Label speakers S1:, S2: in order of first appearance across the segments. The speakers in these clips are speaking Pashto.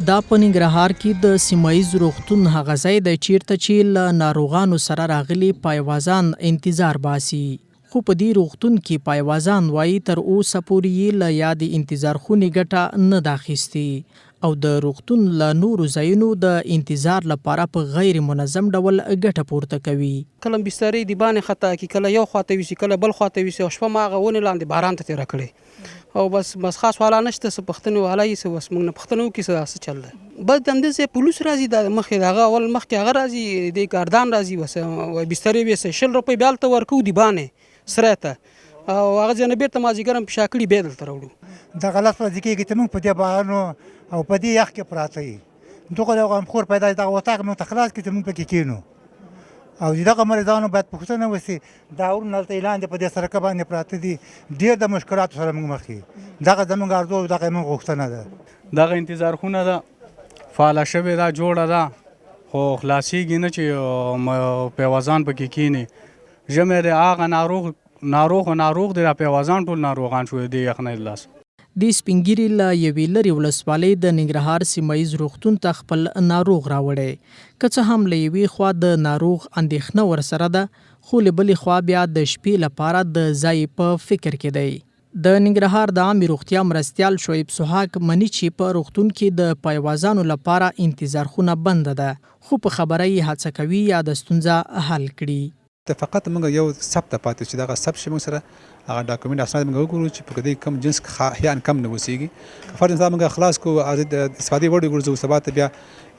S1: دا په ننګرهار کې د سیمایز روغتون هغه ځای دی چیرته چې له ناروغانو سره راغلي پایوازان انتظار باسي. خو په دې روغتون کې پایوازان وایي تر اوسه پورې یې له یادې انتظار خونې ګټه نه ده اخیستې او د روغتون له نورو ځایونو د انتظار لپاره په غیر منظم ډول ګټه پورته کوي.
S2: کله بسترې د باندې خطا کی کله یو خواته وي کله بل خواته وي او شپه ما غوونه لاندې باران ته تیر کړی او بس خاص والا نشته څه پښتنه والا یې څه بس موږ نه پښتنو کې څه چل بس د اندازې پولیس راځي د مخې دغه اول مخکې هغه راځي د ګاردان راځي بس بسترې وي 60 روپۍ بیل ته ورکو دی باندې سره ته او هغه ځنه بیرته مازیګرم په شاکړي بیل ته راوړو
S3: د غلط پر ځکه کې موږ په دې بارانو او په دې یخ کې پراته یو دغه د غمخور پیدا د وټاک نو تخلاص کې موږ پکې کینو او دغه مریضانو باید پوښتنه وشي دا ورنه اعلان په دې سره باندې پراته دي ډېر د مشکلاتو سره موږ مخ یو دغه زموږ ارزو دغه موږ غوښتنه ده
S4: دغه انتظار خونه ده فعاله شوې ده جوړه ده خو خلاصېږي نه چې پیوازان پکې کینی ژمی دی هغه ناروغ دی دا پیوازان ټول ناروغان شوي دی یخ نه لاس
S1: د سپینګیري له یوې لرې ولسوالۍ د ننګرهار سیمایز روغتون ته خپل ناروغ راوړی که څه هم له یوې خوا د ناروغ اندېښنه ورسره ده خو له بلې خوا بیا د شپې لپاره د ځای په فکر کې دی. د ننګرهار د عامې روغتیا مرستیال شعیب سوهاک مني چې په روغتون کې د پایوازانو لپاره انتظار خونه بنده ده خو په خبره یې هڅه کوي یا د ستونزه حل کړي.
S5: فقط موږ یو ثبت پاتې چې دغه ثبت شي موږ سره هغه ډاکومنټ اسناد موږ وګورو چې په دې کم جنس احیان کم نه وسیږي فرض موږ خلاص کو استفادې وړ ګرځو سبات بیا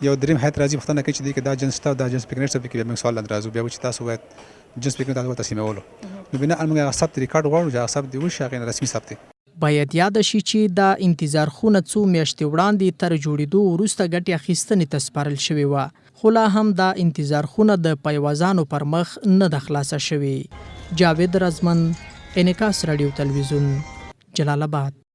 S5: یو دریم هیت راځي پښتنه کوي چې دا جنس تا دا جنس پکنټ څه کې موږ سوال راځو بیا چې تاسو وایي جنس پکنټ تاسو تسلیمولو نو بنا موږ ثبت ریکارډ غواړو چې ثبت دی وشي هغه رسمي ثبت
S1: باید یاد شي چې دا انتظار خونه څو میاشتې وړاندې تر جوړېدو وروسته ګټې اخیستنې ته سپارل شوې وه خو لا هم دا انتظار خونه د پایوازانو پر مخ نه ده خلاصه شوې. جاوید رزمن، انعکاس رادیو تلویزیون، جلال آباد.